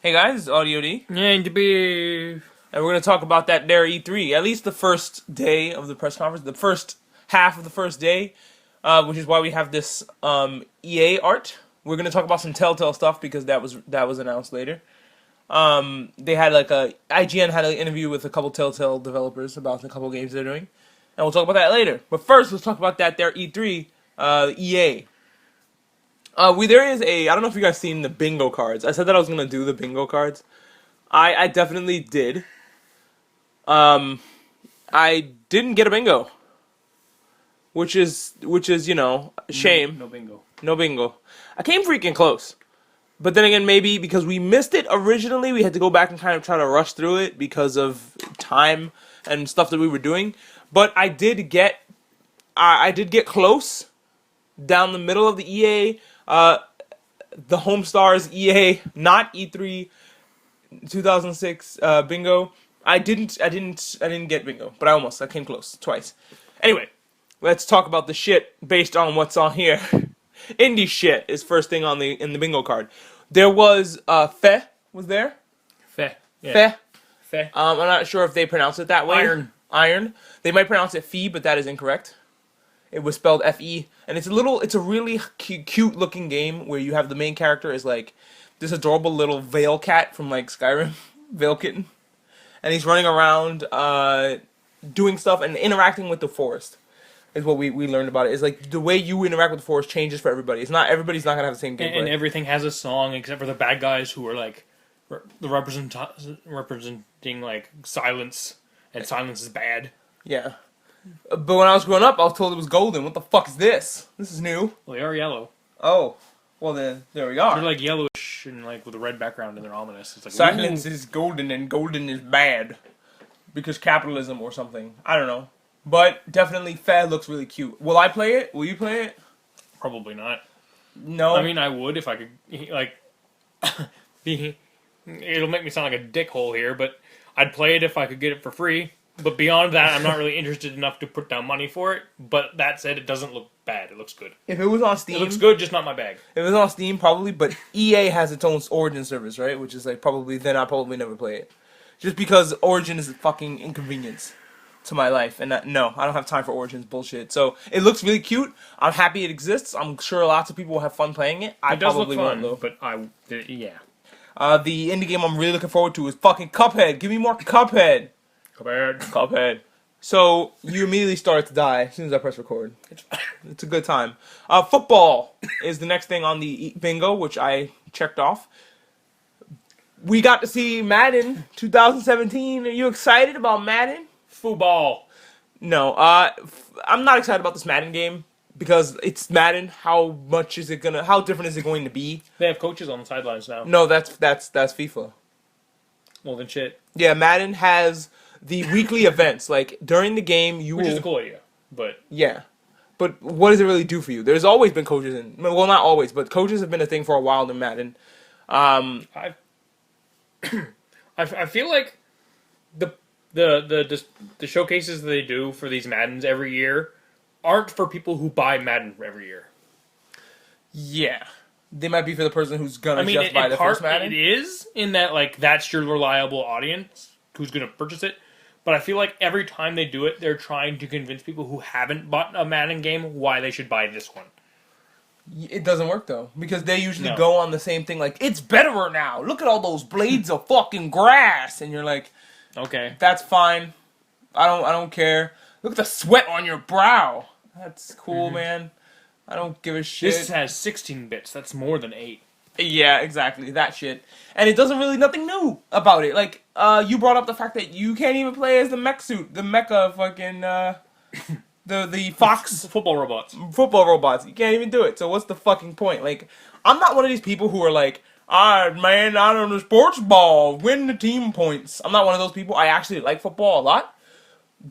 Hey guys, it's Audio D, And Dee Beef. and we're going to talk about that there E3. At least the first day of the press conference, the first half of the first day, which is why we have this EA art. We're going to talk about some Telltale stuff because that was announced later. They had IGN had an interview with a couple Telltale developers about a couple games they're doing, and we'll talk about that later. But first, let's talk about that there E3, EA. There is I don't know if you guys seen the bingo cards. I said that I was gonna do the bingo cards. I definitely did. Um, I didn't get a bingo, which is a shame. No bingo. No bingo. I came freaking close, but then again, maybe because we missed it originally, we had to go back and kind of try to rush through it because of time and stuff that we were doing. But I did get close down the middle of the EA, the Home Stars EA, not E3 2006 bingo. I didn't get bingo, but I came close twice. Anyway, let's talk about the shit based on what's on here. Indie shit is first thing on the bingo card. There was Fe was there. Feh. Yeah. Fe. Feh. I'm not sure if they pronounce it that way. Iron. Iron. They might pronounce it Fee, but that is incorrect. It was spelled Fe, and it's a really cute looking game where you have the main character is like this adorable little Veil cat from like Skyrim, Veil Kitten, and he's running around doing stuff and interacting with the forest. Is what we learned about it. Is like the way you interact with the forest changes for everybody. Everybody's not gonna have the same gameplay. And everything has a song except for the bad guys who are like representing like silence, and silence is bad. Yeah. But when I was growing up, I was told it was golden. What the fuck is this? This is new. Well, they are yellow. Oh, well then there we are. They're like yellowish and like with a red background, and they're ominous. It's like Silence ooh. is golden and golden is bad because capitalism or something. I don't know. But definitely Fed looks really cute. Will I play it? Will you play it? Probably not. No. I mean, I would if I could. Like, it'll make me sound like a dickhole here, but I'd play it if I could get it for free. But beyond that, I'm not really interested enough to put down money for it. But that said, it doesn't look bad. It looks good. If it was on Steam, It looks good, just not my bag. if it was on Steam, probably. But EA has its own Origin service, right? Which is like probably then I'll probably never play it, just because Origin is a fucking inconvenience to my life, and no, I don't have time for Origin's bullshit. So it looks really cute. I'm happy it exists. I'm sure lots of people will have fun playing it. I It does probably look fun, won't though. but yeah. The indie game I'm really looking forward to is fucking Cuphead. Give me more Cuphead. Compared. Cuphead. So you immediately start to die as soon as I press record. It's a good time. Football is the next thing on the bingo, which I checked off. We got to see Madden 2017. Are you excited about Madden? Football. No, I'm not excited about this Madden game because it's Madden. How different is it going to be? They have coaches on the sidelines now. No, that's FIFA. Well, then shit. Yeah, Madden has the weekly events. Like during the game, Which is a cool idea, but yeah. But what does it really do for you? There's always been coaches well, not always, but coaches have been a thing for a while in Madden. I feel like the showcases that they do for these Maddens every year aren't for people who buy Madden every year. Yeah, they might be for the person who's gonna I mean, just buy the first Madden. it is in that like that's your reliable audience who's going to purchase it. But I feel like every time they do it, they're trying to convince people who haven't bought a Madden game why they should buy this one. It doesn't work though because they usually No. go on the same thing. Like it's better now. Look at all those blades of fucking grass, and you're like, Okay. that's fine. I don't care. Look at the sweat on your brow. That's cool, man. I don't give a shit. This has 16 bits. That's more than 8. Yeah, exactly. That shit. And it doesn't really nothing new about it. Like, you brought up the fact that you can't even play as the mech suit, the mecha fucking the fox Football robots. football robots. You can't even do it. So what's the fucking point? Like, I'm not one of these people who are like, man, I don't know sports ball, win the team points. I'm not one of those people. I actually like football a lot.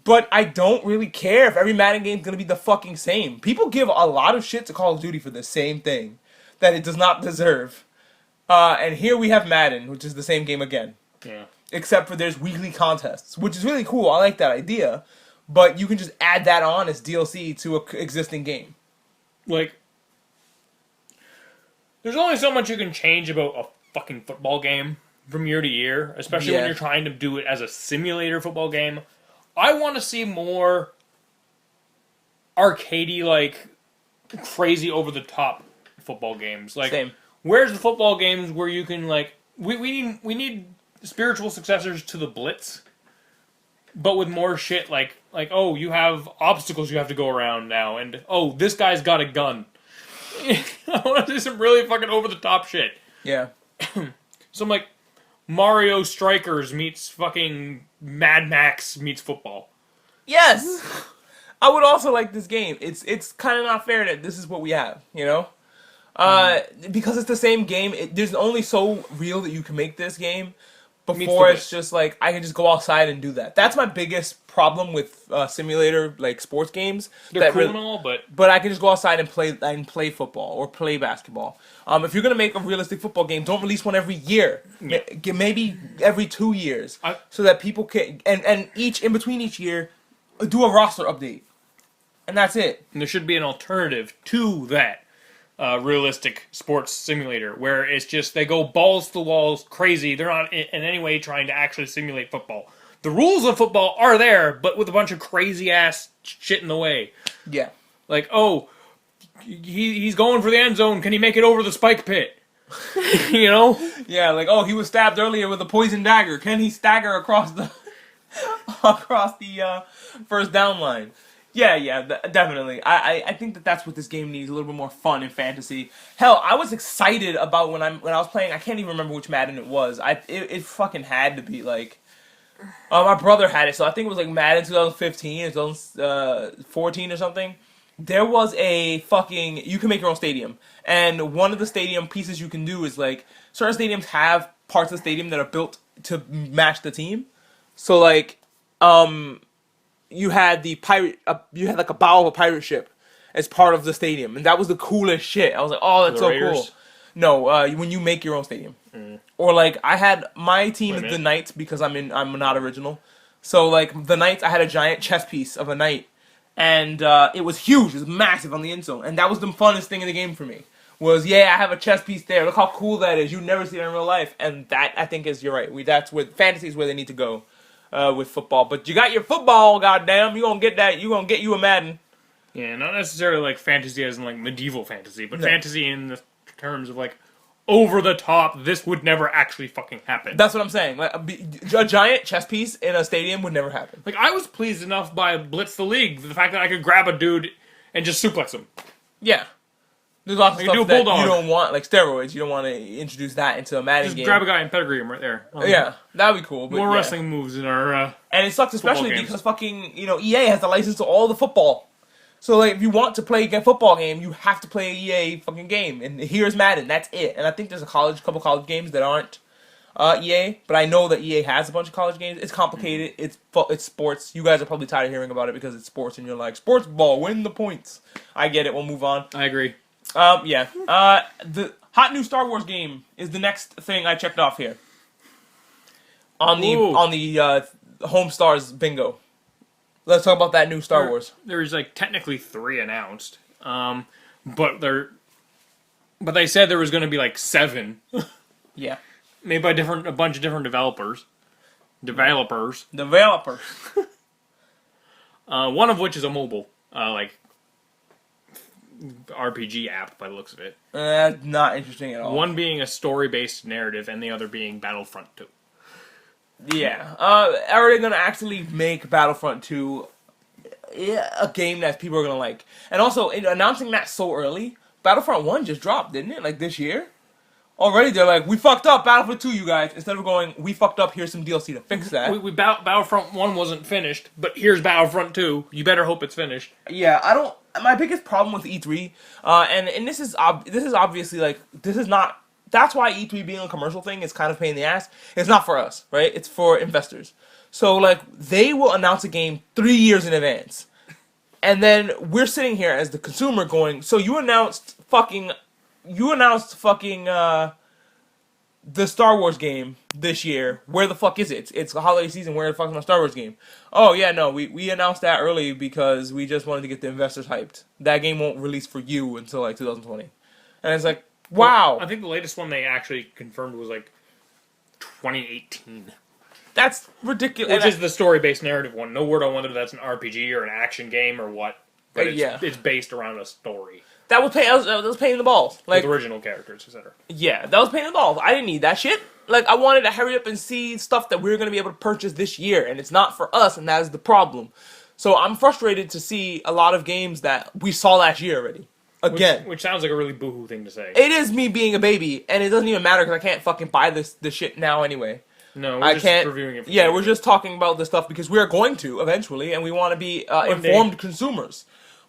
But I don't really care if every Madden game's gonna be the fucking same. People give a lot of shit to Call of Duty for the same thing that it does not deserve. And here we have Madden, which is the same game again. Yeah. Except for there's weekly contests, which is really cool. I like that idea. But you can just add that on as DLC to an existing game. Like, there's only so much you can change about a fucking football game. from year to year, especially when you're trying to do it as a simulator football game. I want to see more arcadey, like crazy over the top football games. Like, Same. where's the football games where you can like we need spiritual successors to the Blitz, but with more shit like oh, you have obstacles you have to go around now, and oh, this guy's got a gun. I want to do some really fucking over the top shit. Yeah. Some like Mario Strikers meets fucking Mad Max meets football. Yes. I would also like this game. It's kind of not fair that this is what we have, you know? Because it's the same game. There's only so real that you can make this game. Before it's just like I can just go outside and do that. That's my biggest problem with simulator like sports games. They're cool and all, but I can just go outside and play football or play basketball. If you're gonna make a realistic football game, don't release one every year. Yeah. Maybe every 2 years, so that people can and in between each year, do a roster update, and that's it. And there should be an alternative to that. Realistic sports simulator where it's just they go balls to the walls crazy. They're not in any way trying to actually simulate football. The rules of football are there, but with a bunch of crazy ass shit in the way. Yeah. Like, oh, he's going for the end zone. Can he make it over the spike pit? You know? Yeah, like, oh, he was stabbed earlier with a poison dagger. Can he stagger across the first down line? Yeah, definitely. I think that's what this game needs, a little bit more fun and fantasy. Hell, I was excited about when I was playing. I can't even remember which Madden it was. It fucking had to be like, my brother had it, so I think it was like Madden 2015 or 2014 or something. There was a fucking, you can make your own stadium, and one of the stadium pieces you can do is like certain stadiums have parts of the stadium that are built to match the team. So like, you had you had like a bow of a pirate ship as part of the stadium, and that was the coolest shit. I was like, oh, that's so cool. No, when you make your own stadium, or like I had my team is the Knights because I'm not original, so like the Knights, I had a giant chess piece of a knight, and it was huge, it was massive on the end zone, and that was the funnest thing in the game for me. Was I have a chess piece there. Look how cool that is. You never see it in real life, and that I think is you're right. That's where fantasy is where they need to go. With football, but you got your football, goddamn. You gonna get that? You gonna get you a Madden? Yeah, not necessarily like fantasy as in like medieval fantasy, but fantasy in the terms of like over the top. This would never actually fucking happen. That's what I'm saying. Like a giant chess piece in a stadium would never happen. Like I was pleased enough by Blitz the League, the fact that I could grab a dude and just suplex him. Yeah. There's lots of stuff that you don't want, like steroids. You don't want to introduce that into a Madden game. Just grab a guy and pedigree him right there. Yeah, that'd be cool. But more wrestling moves in our and it sucks especially because fucking EA has the license to all the football. So like if you want to play a football game, you have to play an EA fucking game. And here's Madden. That's it. And I think there's a couple college games that aren't EA, but I know that EA has a bunch of college games. It's complicated. It's sports. You guys are probably tired of hearing about it because it's sports, and you're like, sports ball, win the points. I get it. We'll move on. I agree. The hot new Star Wars game is the next thing I checked off here. On the Home Stars bingo. Let's talk about that new Star Wars. There's like technically 3 announced, but they said there was going to be like 7. Yeah, made by a bunch of different developers. One of which is a mobile RPG app by the looks of it. Not interesting at all. One being a story-based narrative, and the other being Battlefront 2. Yeah. Are they going to actually make Battlefront 2 a game that people are going to like? And also, announcing that so early, Battlefront 1 just dropped, didn't it? Like this year? Already they're like, we fucked up, Battlefront 2, you guys. Instead of going, we fucked up, here's some DLC to fix that. Battlefront 1 wasn't finished, but here's Battlefront 2. You better hope it's finished. Yeah, my biggest problem with E3, and this is obviously like, this is not, that's why E3 being a commercial thing is kind of a pain in the ass. It's not for us, right? It's for investors. So like, they will announce a game 3 years in advance. And then we're sitting here as the consumer going, so you announced fucking the Star Wars game this year. Where the fuck is it? It's the holiday season. Where the fuck is my Star Wars game? Oh yeah, no, we announced that early because we just wanted to get the investors hyped. That game won't release for you until like 2020. And it's like, wow. Well, I think the latest one they actually confirmed was like 2018. That's ridiculous. Which is the story-based narrative one. No word on whether that's an RPG or an action game or what. But it's based around a story. That was pain in the balls. Like, with original characters, etc. Yeah, that was pain in the balls. I didn't need that shit. Like, I wanted to hurry up and see stuff that we were going to be able to purchase this year, and it's not for us, and that is the problem. So I'm frustrated to see a lot of games that we saw last year already. Again. Which sounds like a really boohoo thing to say. It is me being a baby, and it doesn't even matter because I can't fucking buy this shit now anyway. No, we're just reviewing it. Yeah, we're just talking about this stuff because we are going to eventually, and we want to be informed consumers.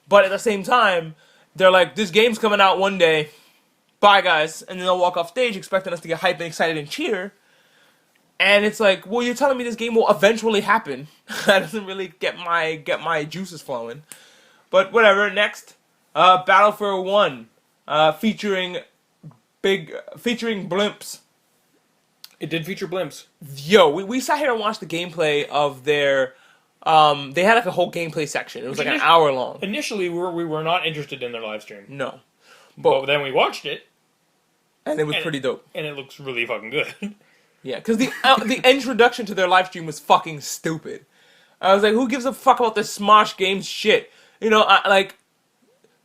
But at the same time, they're like, this game's coming out one day. Bye, guys. And then they'll walk off stage expecting us to get hyped and excited and cheer. And it's like, well, you're telling me this game will eventually happen. That doesn't really get my juices flowing. But whatever. Next, Battlefield 1, featuring blimps. It did feature blimps. Yo, we sat here and watched the gameplay of their. They had like a whole gameplay section. It was like an hour long. Initially, we were not interested in their live stream. No, but then we watched it, and it was pretty dope. And it looks really fucking good. Yeah, because the introduction to their live stream was fucking stupid. I was like, who gives a fuck about this Smosh Games shit? You know,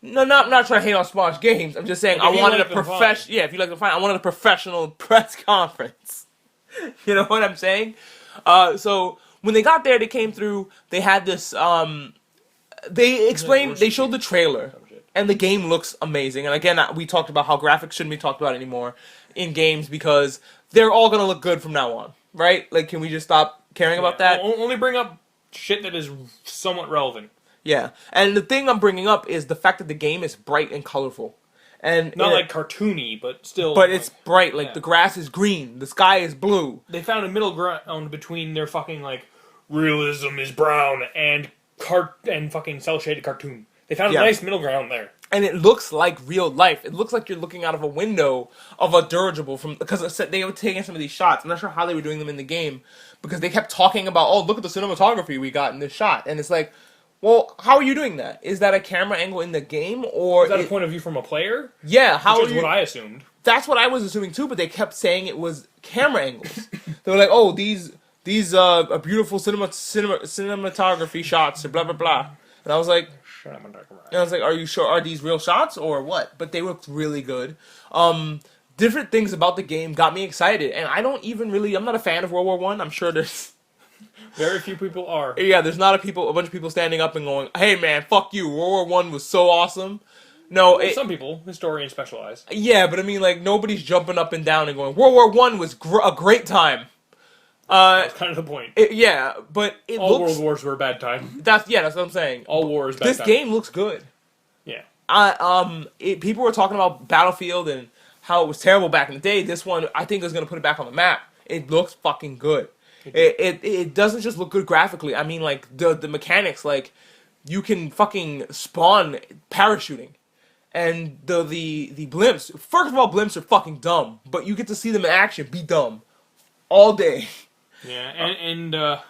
No, not trying to hate on Smosh Games. I'm just saying I wanted a professional. Yeah, if you like to find, I wanted a professional press conference. You know what I'm saying? So when they got there, they came through. They had this. They explained. They showed the trailer, and the game looks amazing. And again, we talked about how graphics shouldn't be talked about anymore in games because they're all gonna look good from now on, right? Like, can we just stop caring about that? Only bring up shit that is somewhat relevant. Yeah, and the thing I'm bringing up is the fact that the game is bright and colorful. And not like cartoony, but still. But it's bright. Like, the grass is green, the sky is blue. They found a middle ground between their fucking, like, realism is brown and fucking cel-shaded cartoon. They found a nice middle ground there. And it looks like real life. It looks like you're looking out of a window of a dirigible because they were taking some of these shots. I'm not sure how they were doing them in the game because they kept talking about, oh, look at the cinematography we got in this shot. And it's like, well, how are you doing that? Is that a camera angle in the game, or is that a point of view from a player? Yeah, which is what I assumed. That's what I was assuming too, but they kept saying it was camera angles. They were like, "Oh, these beautiful cinematography shots," or blah blah blah. And I was like, "Are you sure? Are these real shots or what?" But they looked really good. Different things about the game got me excited, and I'm not a fan of World War I. I'm sure there's. Very few people are. Yeah, there's not a bunch of people standing up and going, "Hey man, fuck you, World War I was so awesome." No, some people, historians specialize. Yeah, but I mean, like, nobody's jumping up and down and going, "World War I was a great time." That's kind of the point. But all world wars were a bad time. That's what I'm saying. All wars bad time. This game looks good. Yeah. People were talking about Battlefield and how it was terrible back in the day. This one, I think, is going to put it back on the map. It looks fucking good. It doesn't just look good graphically. I mean, like, the mechanics, like, you can fucking spawn parachuting. And the blimps, first of all, blimps are fucking dumb. But you get to see them in action be dumb. All day. Yeah,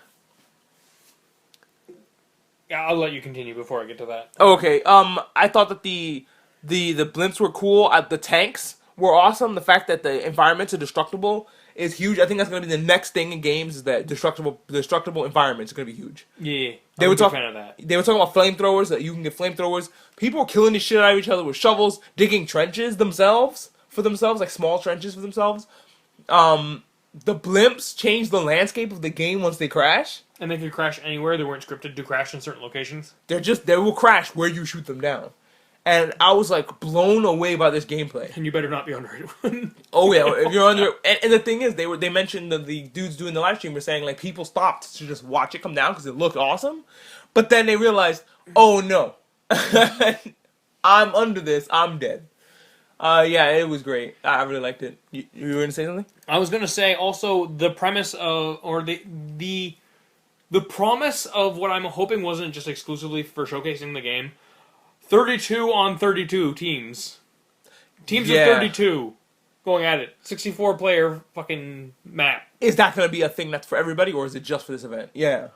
yeah, I'll let you continue before I get to that. Okay, I thought that the blimps were cool. The tanks were awesome. The fact that the environments are destructible is huge. I think that's going to be the next thing in games is that destructible environments are going to be huge. Yeah, I'm a big fan of that. They were talking about flamethrowers, that you can get flamethrowers. People were killing the shit out of each other with shovels, digging trenches for themselves, like small trenches for themselves. The blimps changed the landscape of the game once they crash. And they could crash anywhere. They weren't scripted to crash in certain locations. They will crash where you shoot them down. And I was, like, blown away by this gameplay. And you better not be under it. Oh, yeah. If you're under... And the thing is, they mentioned the dudes doing the live stream were saying, like, people stopped to just watch it come down because it looked awesome. But then they realized, oh, no. I'm under this. I'm dead. Yeah, it was great. I really liked it. You were going to say something? I was going to say, also, the premise of... Or the promise of what I'm hoping wasn't just exclusively for showcasing the game... 32 on 32 teams. Teams of 32 going at it. 64-player fucking map. Is that going to be a thing that's for everybody, or is it just for this event? Yeah.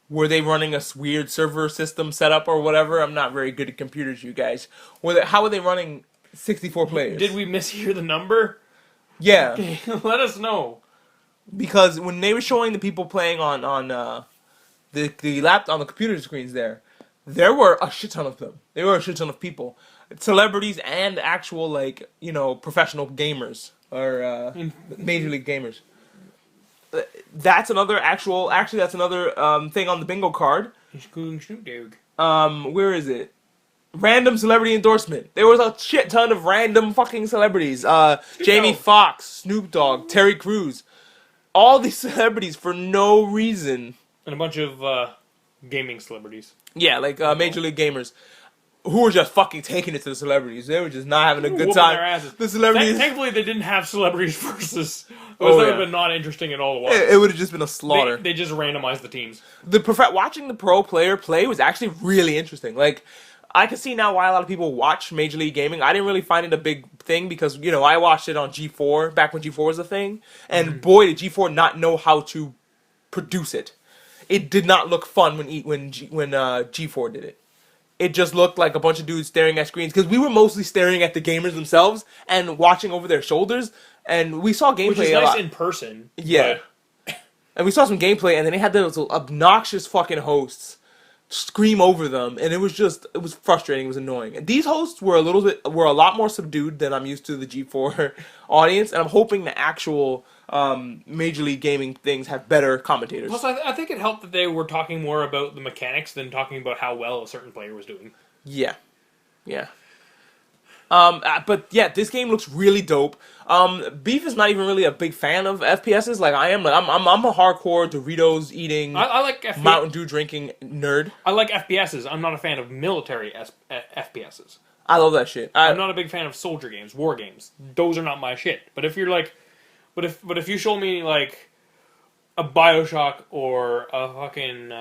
Were they running a weird server system setup or whatever? I'm not very good at computers, you guys. How were they running 64 players? Did we mishear the number? Yeah. Okay, let us know. because when they were showing the people playing on on the computer screens there were a shit ton of them. There were a shit ton of people, celebrities and actual professional gamers or major league gamers. That's another actually that's another thing on the bingo card. Including Snoop Dogg. Where is it? Random celebrity endorsement. There was a shit ton of random fucking celebrities. Jamie Dogg. Foxx, Snoop Dogg, Terry Crews. All these celebrities for no reason. And a bunch of gaming celebrities. Yeah, like Major League Gamers. Who were just fucking taking it to the celebrities. They were just not having a good Whooping time. their asses. The celebrities. Thankfully, they didn't have celebrities versus. It Oh, would yeah. have been not interesting at all to watch. It would have just been a slaughter. They just randomized the teams. Watching the pro player play was actually really interesting. Like, I can see now why a lot of people watch Major League Gaming. I didn't really find it a big thing because, I watched it on G4 back when G4 was a thing. And boy, did G4 not know how to produce it. It did not look fun when G4 did it. It just looked like a bunch of dudes staring at screens because we were mostly staring at the gamers themselves and watching over their shoulders. And we saw gameplay Which is a nice lot. in person. Yeah. And we saw some gameplay, and then they had those obnoxious fucking hosts scream over them, and it was frustrating. It was annoying. And these hosts were a lot more subdued than I'm used to the G4 audience, and I'm hoping the actual Major League Gaming things have better commentators. Plus, I think it helped that they were talking more about the mechanics than talking about how well a certain player was doing. Yeah. Yeah. But yeah, this game looks really dope. Beef is not even really a big fan of FPSs. Like I am. I'm a hardcore Doritos eating, I like Mountain Dew drinking nerd. I like FPSs. I'm not a fan of military FPSs. I love that shit. I'm not a big fan of soldier games, war games. Those are not my shit. But if you're like, but if you show me like a BioShock or a fucking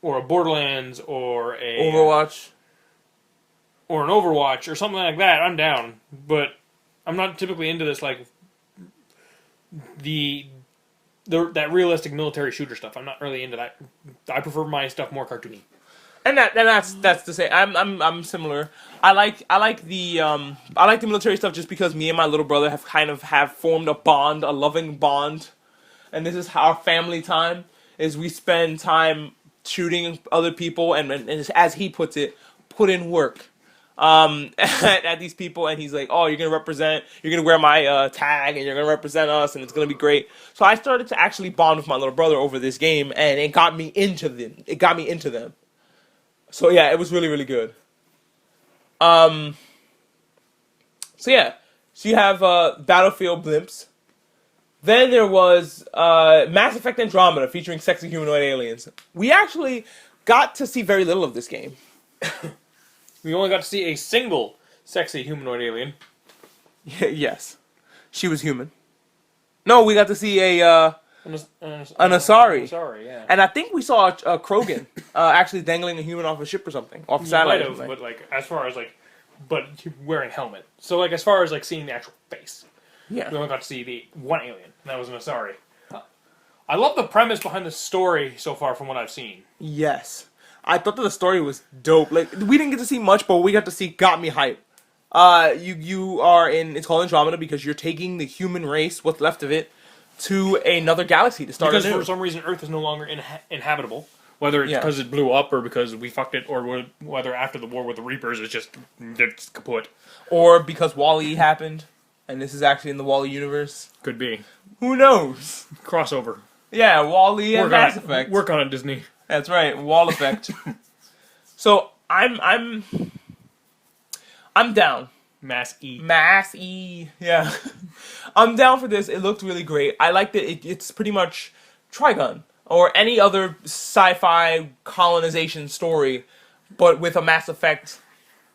or a Borderlands or a Overwatch. Or an Overwatch or something like that, I'm down. But I'm not typically into this like that realistic military shooter stuff. I'm not really into that. I prefer my stuff more cartoony. And that's the same. I'm similar. I like the military stuff just because me and my little brother have formed a bond, a loving bond, and this is our family time. Is we spend time shooting other people and as he puts it, put in work. At these people, and he's like, "Oh, you're gonna wear my tag, and you're gonna represent us, and it's gonna be great." So I started to actually bond with my little brother over this game, and it got me into them. So yeah, it was really, really good. So yeah, so you have Battlefield Blimps. Then there was Mass Effect Andromeda featuring sexy humanoid aliens. We actually got to see very little of this game. We only got to see a single sexy humanoid alien. Yes, she was human. No, we got to see an Asari. Asari, yeah. And I think we saw a Krogan actually dangling a human off a ship or something, off a satellite. Might have, but like as far as like, but wearing helmet. So like as far as like seeing the actual face, Yeah. we only got to see the one alien. And that was an Asari. I love the premise behind the story so far from what I've seen. Yes. I thought that the story was dope. Like we didn't get to see much, but what we got to see got me hype. You are in. It's called Andromeda because you're taking the human race, what's left of it, to another galaxy to start Because anew. for some reason Earth is no longer inhabitable. Whether it's because it blew up or because we fucked it, or whether after the war with the Reapers it's just kaput. Or because Wall-E happened, and this is actually in the Wall-E universe. Could be. Who knows? Crossover. Yeah, Wall-E and Mass Effect. Work on it, Disney. That's right, Wall Effect. So I'm down. Mass E. Mass E. Yeah. I'm down for this. It looked really great. I like that it's pretty much Trigun or any other sci-fi colonization story, but with a Mass Effect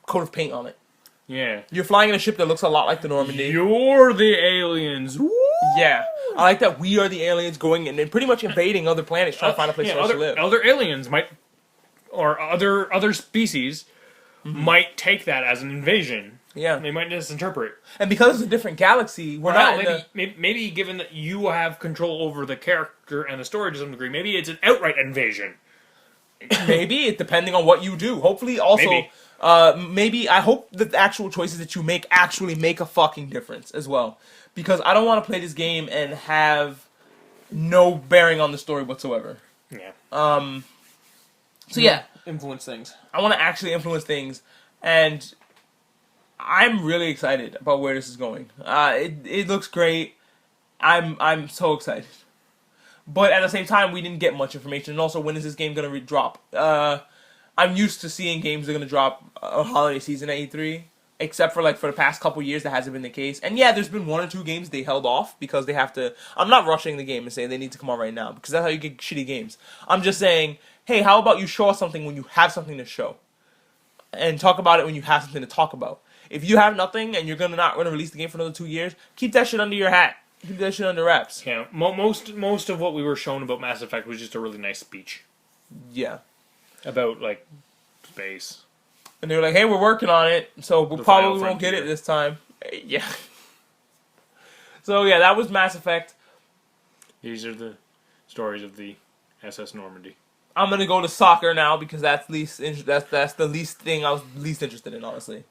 coat of paint on it. Yeah. You're flying in a ship that looks a lot like the Normandy. You're the aliens. Woo! Yeah. I like that we are the aliens going in and pretty much invading other planets trying to find a place for us to live. Other aliens might, or other species might take that as an invasion. Yeah. They might misinterpret. And because it's a different galaxy, we're not in maybe given that you have control over the character and the story to some degree, maybe it's an outright invasion. Maybe, depending on what you do. Hopefully, also, maybe I hope that the actual choices that you make actually make a fucking difference as well. because I don't want to play this game and have no bearing on the story whatsoever. Yeah. So yeah, Influence things. I want to actually influence things, and I'm really excited about where this is going. It looks great. I'm so excited. But at the same time, we didn't get much information. And also, when is this game going to drop? I'm used to seeing games that are going to drop a holiday season at E3. Except for for the past couple years, that hasn't been the case. And yeah, there's been 1 or 2 games they held off because they have to. I'm not rushing the game and saying they need to come out right now because that's how you get shitty games. I'm just saying, hey, how about you show us something when you have something to show, and talk about it when you have something to talk about. If you have nothing and you're not gonna release the game for another 2 years, keep that shit under your hat. Keep that shit under wraps. Yeah. Most of what we were shown about Mass Effect was just a really nice speech Yeah. about space. And they were like, hey, we're working on it, so we The probably Final won't get it Frontier. this time. Yeah. So yeah, that was Mass Effect. These are the stories of the SS Normandy. I'm gonna go to soccer now because that's that's the least thing I was least interested in, honestly.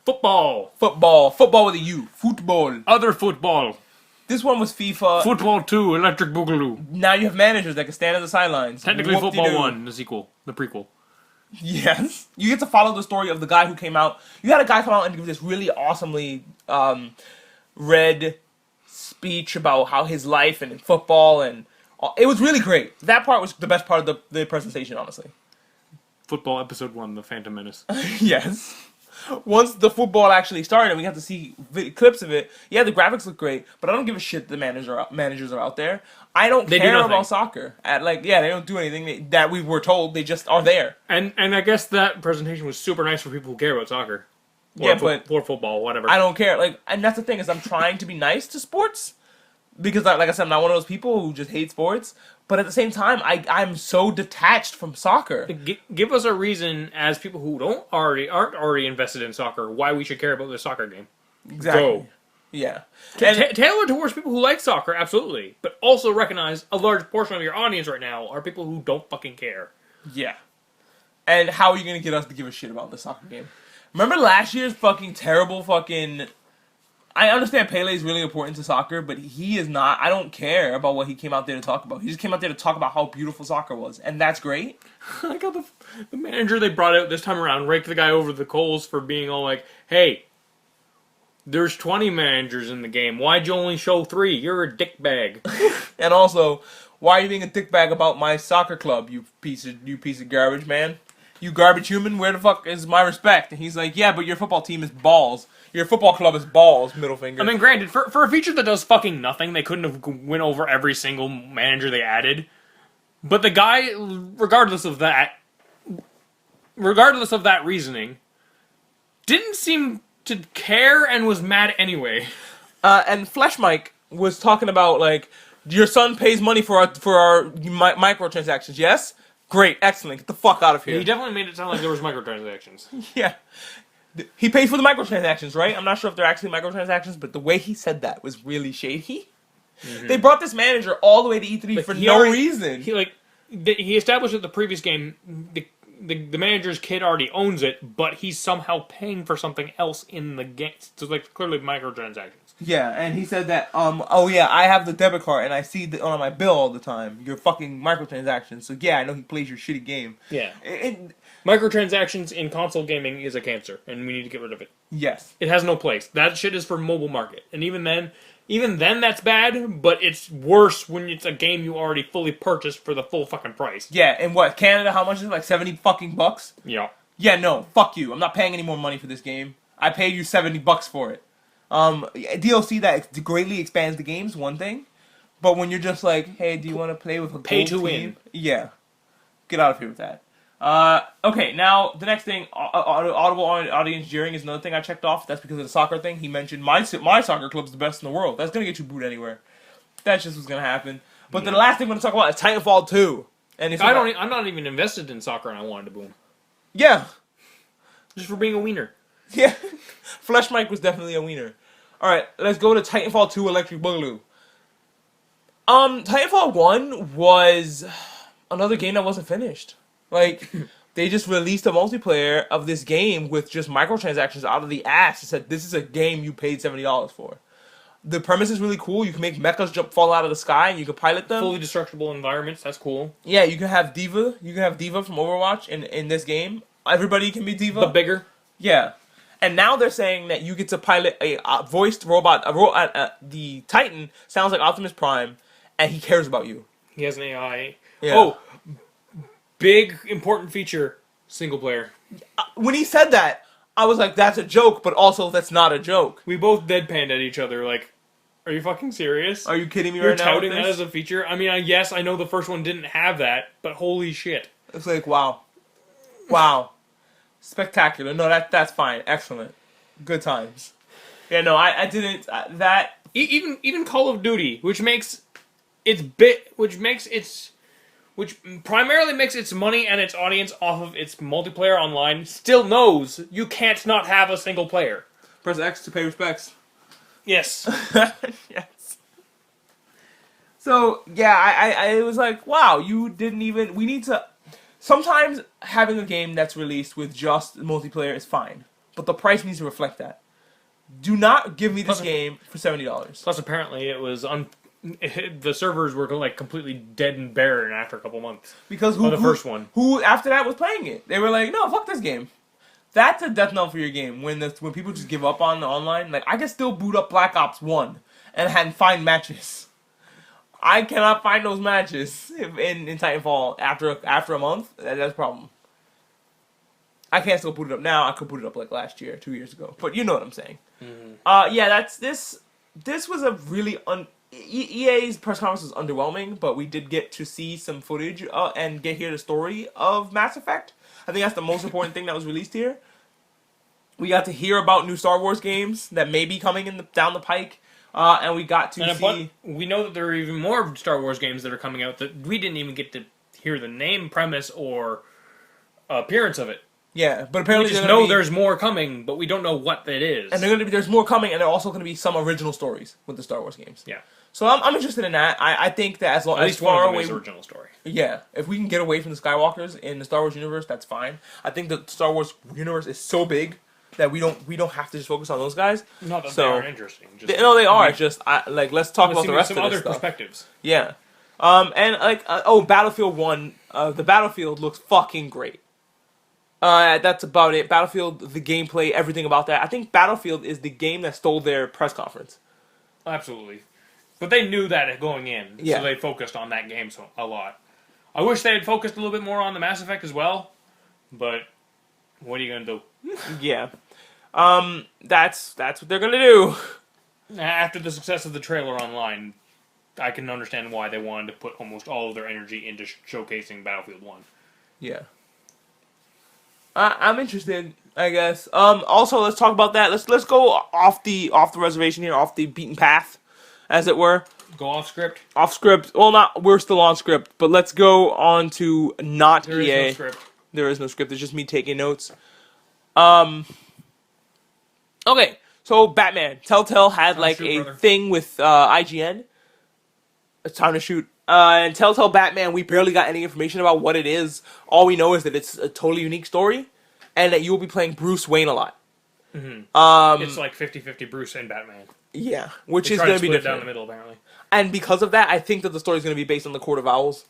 Football. Football with a U, football. Other football. This one was FIFA. Football 2, Electric Boogaloo. Now you have managers that can stand on the sidelines. Technically Whoop-de-doo. Football 1, the sequel. The prequel. Yes. You get to follow the story of the guy who came out. You had a guy come out and give this really awesomely read speech about how his life and in football, and it was really great. That part was the best part of the presentation, honestly. Football Episode 1, The Phantom Menace. Yes. Once the football actually started and we got to see clips of it, yeah, the graphics look great, but I don't give a shit that managers are out there. I don't They do care nothing. about soccer. They don't do anything that we were told. They just are there. And I guess that presentation was super nice for people who care about soccer. Or Yeah, but or football, whatever. I don't care. And that's the thing is I'm trying to be nice to sports because, like I said, I'm not one of those people who just hate sports. But at the same time, I'm so detached from soccer. Give us a reason, as people who aren't already invested in soccer, why we should care about this soccer game. Exactly. Go. Yeah. Tailor towards people who like soccer, absolutely. But also recognize a large portion of your audience right now are people who don't fucking care. Yeah. And how are you going to get us to give a shit about the soccer game? Remember last year's fucking terrible fucking... I understand Pele is really important to soccer, but he is not. I don't care about what he came out there to talk about. He just came out there to talk about how beautiful soccer was. And that's great. I like how the manager they brought out this time around raked the guy over the coals for being all like, hey, there's 20 managers in the game. Why'd you only show 3? You're a dickbag. And also, why are you being a dickbag about my soccer club, you piece of garbage, man? You garbage human, where the fuck is my respect? And he's like, yeah, but your football team is balls. Your football club is balls, middle finger. I mean, granted, for a feature that does fucking nothing, they couldn't have went over every single manager they added. But the guy, regardless of that reasoning, didn't seem to care and was mad anyway. And Flesh Mike was talking about, your son pays money for our microtransactions, yes? Great, excellent, get the fuck out of here. He definitely made it sound like there was microtransactions. Yeah. He pays for the microtransactions, right? I'm not sure if they're actually microtransactions, but the way he said that was really shady. Mm-hmm. They brought this manager all the way to E3 for no reason. He established that the previous game, the manager's kid already owns it, but he's somehow paying for something else in the game. So, clearly microtransactions. Yeah, and he said that, oh yeah, I have the debit card and I see it on my bill all the time. Your fucking microtransactions. So yeah, I know he plays your shitty game. Yeah. Microtransactions in console gaming is a cancer, and we need to get rid of it. Yes. It has no place. That shit is for mobile market. And even then that's bad, but it's worse when it's a game you already fully purchased for the full fucking price. Yeah, and what, Canada, how much is it? Like 70 fucking bucks? Yeah. Yeah, no, fuck you. I'm not paying any more money for this game. I paid you 70 bucks for it. DLC that greatly expands the game's one thing, but when you're just like, hey, do you want to play with a pay gold to team? win? Yeah, get out of here with that. Okay, now the next thing, audible audience jeering is another thing I checked off. That's because of the soccer thing. He mentioned my soccer club's the best in the world. That's gonna get you booed anywhere. That's just what's gonna happen. But the last thing we're gonna talk about is Titanfall 2. And I'm not even invested in soccer, and I wanted to boom. Yeah. Just for being a wiener. Yeah, Flesh Mike was definitely a wiener. Alright, let's go to Titanfall 2 Electric Boogaloo. Titanfall 1 was another game that wasn't finished. They just released a multiplayer of this game with just microtransactions out of the ass and said, this is a game you paid $70 for. The premise is really cool. You can make mechas fall out of the sky, and you can pilot them. Fully destructible environments. That's cool. Yeah, you can have Diva. You can have Diva from Overwatch in this game. Everybody can be Diva. But bigger. Yeah. And now they're saying that you get to pilot a voiced robot. The Titan sounds like Optimus Prime, and he cares about you. He has an AI. Yeah. Oh, big important feature: single player. When he said that, I was like, "That's a joke," but also that's not a joke. We both deadpanned at each other. Like, are you fucking serious? Are you kidding me You're right now? touting that as a feature. I mean, yes, I know the first one didn't have that, but holy shit! It's like wow, spectacular. No, that's fine. Excellent, good times. Yeah, no, I didn't that. Even Call of Duty, which primarily makes its money and its audience off of its multiplayer online, still knows you can't not have a single player. Press X to pay respects. Yes. Yes. So yeah, I was like, wow, you didn't even. We need to. Sometimes having a game that's released with just multiplayer is fine, but the price needs to reflect that. Do not give me this game for $70. Plus, apparently, it was the servers were like completely dead and barren after a couple months. Because first one? Who after that was playing it? They were like, no, fuck this game. That's a death knell for your game. When people just give up on the online, like I can still boot up Black Ops 1 and find matches. I cannot find those matches in Titanfall after a month. That's a problem. I can't still boot it up now. I could boot it up like last year, 2 years ago. But you know what I'm saying. Mm-hmm. Yeah, that's this. This was a really EA's press conference was underwhelming, but we did get to see some footage and get hear the story of Mass Effect. I think that's the most important thing that was released here. We got to hear about new Star Wars games that may be coming down the pike. And we got to see. We know that there are even more Star Wars games that are coming out that we didn't even get to hear the name, premise, or appearance of it. Yeah, but apparently we just know there's more coming, but we don't know what it is. And there's more coming, and there are also going to be some original stories with the Star Wars games. Yeah. So I'm interested in that. I think that as long at least one of them is original story. Yeah, if we can get away from the Skywalkers in the Star Wars universe, that's fine. I think the Star Wars universe is so big that we don't have to just focus on those guys. Not that they aren't interesting. They are. Just let's talk about the rest of this other stuff. Perspectives. Yeah. And Battlefield 1, the Battlefield looks fucking great. That's about it. Battlefield, the gameplay, everything about that. I think Battlefield is the game that stole their press conference. Absolutely. But they knew that going in, so they focused on that game a lot. I wish they had focused a little bit more on the Mass Effect as well, but what are you going to do? Yeah. That's what they're going to do. After the success of the trailer online, I can understand why they wanted to put almost all of their energy into showcasing Battlefield 1. Yeah. I'm interested, I guess. Also, let's talk about that. Let's go off the reservation here, off the beaten path, as it were. Go off script. Off script. Well, we're still on script, but let's go on to not there EA. There is no script. There is no script. It's just me taking notes. Okay, so Batman. Telltale had thing with IGN. It's time to shoot. And Telltale Batman, we barely got any information about what it is. All we know is that it's a totally unique story, and that you will be playing Bruce Wayne a lot. Mm-hmm. It's like 50-50 Bruce and Batman. Yeah, which is going to be different. Down the middle, apparently. And because of that, I think that the story is going to be based on the Court of Owls,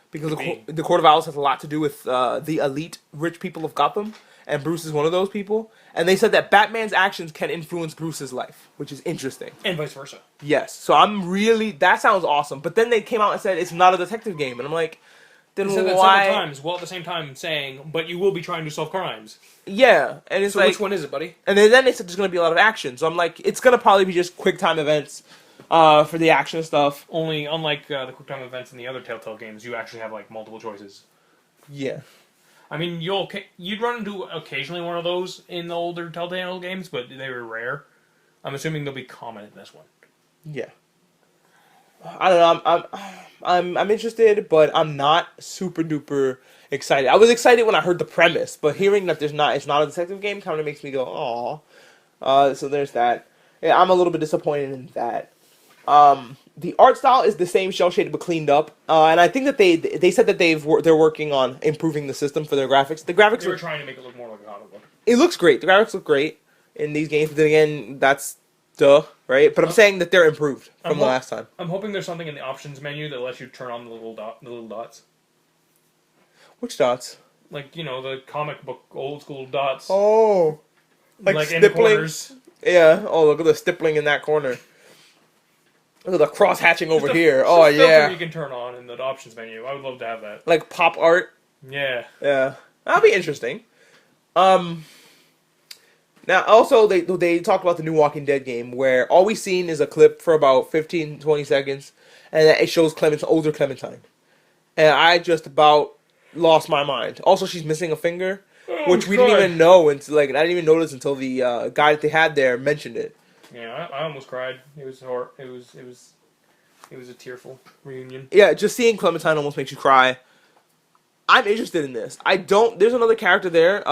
because the Court of Owls has a lot to do with the elite rich people of Gotham, and Bruce is one of those people. And they said that Batman's actions can influence Bruce's life, which is interesting. And vice versa. Yes, so that sounds awesome. But then they came out and said it's not a detective game, and I'm like, then they said that why? several times, while at the same time saying, but you will be trying to solve crimes. Yeah, and it's so which one is it, buddy? And then they said there's going to be a lot of action, so I'm like, it's going to probably be just quick time events for the action stuff. Only, unlike the quick time events in the other Telltale games, you actually have like multiple choices. Yeah. I mean, you'd run into occasionally one of those in the older Telltale games, but they were rare. I'm assuming they'll be common in this one. Yeah. I don't know. I'm interested, but I'm not super duper excited. I was excited when I heard the premise, but hearing that it's not a detective game kind of makes me go, aw. So there's that. Yeah, I'm a little bit disappointed in that. The art style is the same, shell shaded but cleaned up, and I think that they said that they're working on improving the system for their graphics. The graphics they were trying to make it look more like a comic book. It looks great. The graphics look great in these games, but then again, that's Duh, right? But I'm saying that they're improved from the ho- last time. I'm hoping there's something in the options menu that lets you turn on the little dots. Which dots? Like, the comic book old school dots. Oh, like Like in the stippling. corners. Yeah. Oh, look at the stippling in that corner. Look at the cross hatching over here. Just Oh a filter yeah. you can turn on in the options menu. I would love to have that. Like pop art. Yeah. Yeah, that'll be interesting. Um. Now, also, they talked about the new Walking Dead game, where all we've seen is a clip for about 15, 20 seconds, and it shows older Clementine. And I just about lost my mind. Also, she's missing a finger, Oh, which we didn't God. even know until, I didn't even notice until the guy that they had there mentioned it. Yeah, I almost cried. It was it was a tearful reunion. Yeah, just seeing Clementine almost makes you cry. I'm interested in this. I don't. There's another character there, He's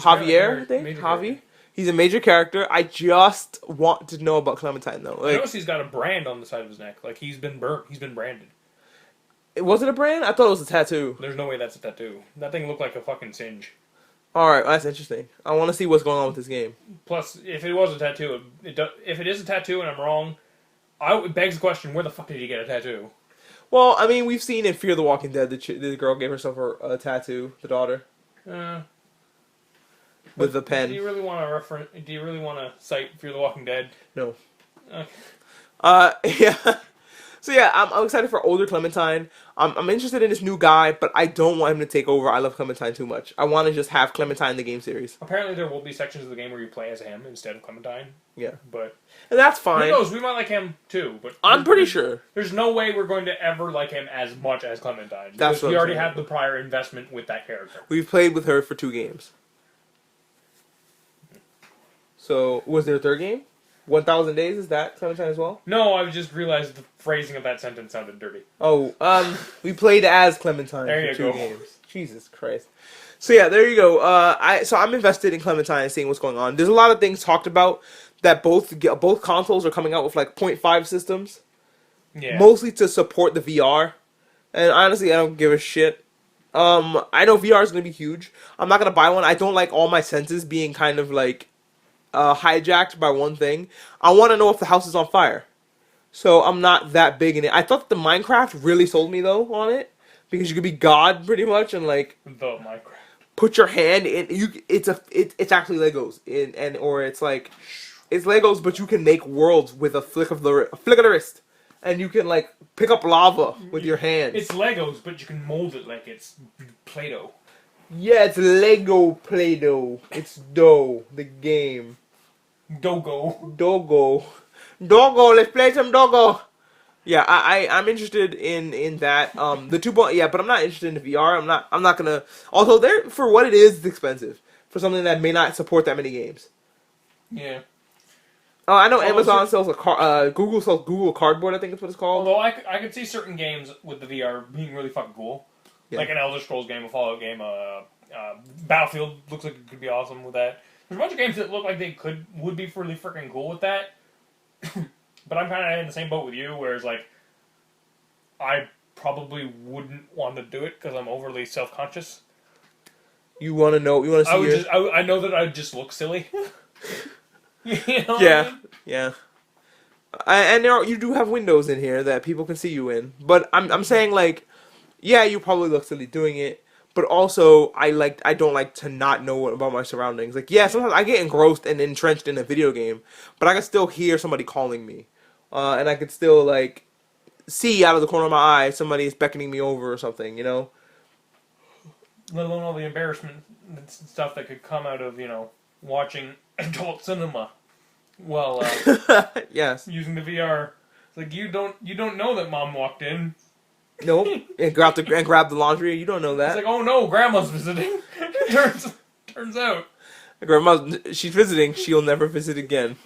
Javier. I think major Javi. character. He's a major character. I just want to know about Clementine though. I Like, noticed he's got a brand on the side of his neck. Like he's been burnt. He's been branded. was it a brand? I thought it was a tattoo. There's no way that's a tattoo. That thing looked like a fucking singe. All right, that's interesting. I want to see what's going on with this game. Plus, if it was a tattoo, if it is a tattoo and I'm wrong, it begs the question: where the fuck did he get a tattoo? Well, I mean, we've seen in Fear the Walking Dead, the girl gave herself a tattoo, the daughter, with the pen. Do you really want to Do you really want to cite Fear the Walking Dead? No. Okay. Yeah. So yeah, I'm excited for older Clementine. I'm interested in this new guy, but I don't want him to take over I Love Clementine too much. I want to just have Clementine in the game series. Apparently, there will be sections of the game where you play as him instead of Clementine. Yeah. But And that's who fine. knows? We might like him too. But I'm pretty sure. there's no way we're going to ever like him as much as Clementine. That's Because what we I'm already saying. have the prior investment with that character. We've played with her for 2 games. So, was there a third game? 1,000 Days, is that Clementine as well? No, I just realized the phrasing of that sentence sounded dirty. Oh, we played as Clementine There for you 2 go. games. Jesus Christ. So yeah, there you go. I'm invested in Clementine and seeing what's going on. There's a lot of things talked about that both consoles are coming out with like 0.5 systems, Yeah. mostly to support the VR. And honestly, I don't give a shit. I know VR is gonna be huge. I'm not gonna buy one. I don't like all my senses being kind of like hijacked by one thing. I want to know if the house is on fire. So I'm not that big in it. I thought that the Minecraft really sold me though on it because you could be God pretty much and like The Minecraft. put your hand in. It's actually Legos or it's like it's Legos, but you can make worlds with a flick of the wrist, and you can like pick up lava with your hands. It's Legos, but you can mold it like it's Play-Doh. Yeah, it's Lego Play-Doh. It's Dough, the game. Dogo. Doggo, let's play some Doggo. Yeah, I'm interested in that. The 2. Yeah, but I'm not interested in the VR. I'm not gonna. Although there for what it is, it's expensive for something that may not support that many games. Yeah. I know Although Amazon sells Google sells Google Cardboard. I think that's what it's called. Although I could see certain games with the VR being really fucking cool. Yeah. Like an Elder Scrolls game, a Fallout game, Battlefield looks like it could be awesome with that. There's a bunch of games that look like they would be really freaking cool with that. But I'm kind of in the same boat with you, whereas like I probably wouldn't want to do it because I'm overly self-conscious. You want to know? You want to see? I know that I'd just look silly. You know what I Yeah, mean? yeah. And you do have windows in here that people can see you in. But I'm saying like, yeah, you probably look silly doing it. But also, I don't like to not know about my surroundings. Like, yeah, sometimes I get engrossed and entrenched in a video game, but I can still hear somebody calling me, and I can still like see out of the corner of my eye somebody is beckoning me over or something. You know? Let alone all the embarrassment and stuff that could come out of watching adult cinema while Yes. using the VR. It's like you don't know that mom walked in. Nope. And grab the laundry. You don't know that. It's like, oh no, grandma's visiting. turns out. Grandma, she's visiting. She'll never visit again.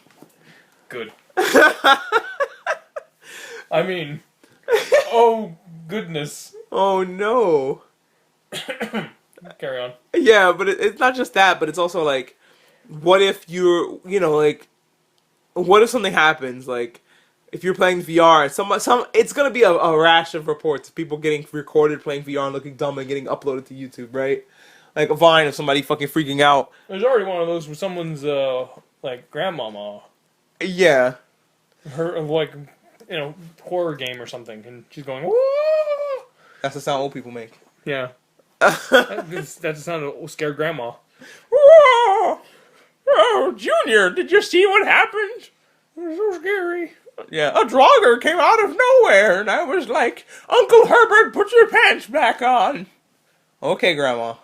Good. I mean, oh goodness. Oh no. Carry on. Yeah, but it's not just that, but it's also like, what if like, what if something happens, like, if you're playing VR, it's gonna be a rash of reports of people getting recorded playing VR and looking dumb and getting uploaded to YouTube, right? Like a Vine of somebody fucking freaking out. There's already one of those where someone's like grandmama Yeah. Her like, horror game or something, and she's going, "Whoa!" That's the sound old people make. Yeah, that's the sound of scared grandma. Whoa! Oh, Junior, did you see what happened? It was so scary. Yeah, a drogger came out of nowhere, and I was like, Uncle Herbert, put your pants back on. Okay, Grandma.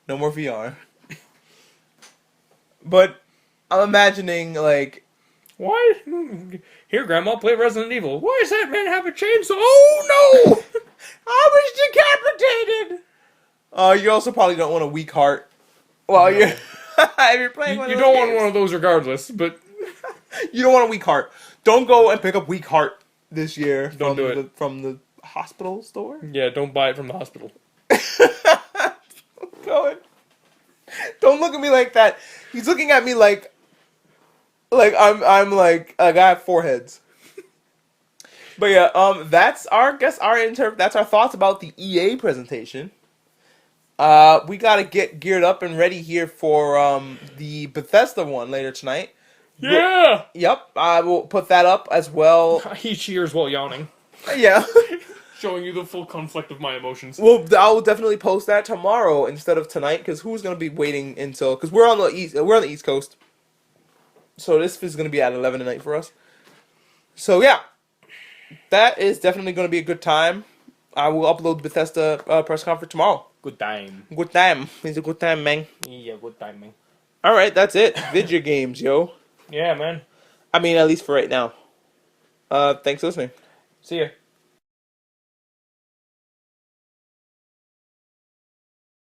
No more VR. But I'm imagining, like, Why? Here, Grandma, play Resident Evil. Why does that man have a chainsaw? Oh no! I was decapitated! You also probably don't want a weak heart while No. you're if you're playing You, one you of don't those want games. one of those regardless, but You don't want a weak heart. Don't go and pick up weak heart this year Don't do it. from the hospital store. yeah, don't buy it from the hospital. Go ahead. Don't look at me like that. He's looking at me like I'm like a guy with four heads. But yeah, that's that's our thoughts about the EA presentation. We gotta get geared up and ready here for the Bethesda one later tonight. Yeah! Yep, I will put that up as well. He cheers while yawning, Yeah. showing you the full conflict of my emotions. Well, I'll definitely post that tomorrow instead of tonight, because who's gonna be waiting until? Because we're on the East Coast, so this is gonna be at 11 tonight for us. So yeah, that is definitely gonna be a good time. I will upload Bethesda press conference tomorrow. Good time. Good time. It's a good time, man. Yeah, good time, man. All right, that's it. Video games, yo. Yeah, man. I mean, at least for right now. Thanks for listening. See ya.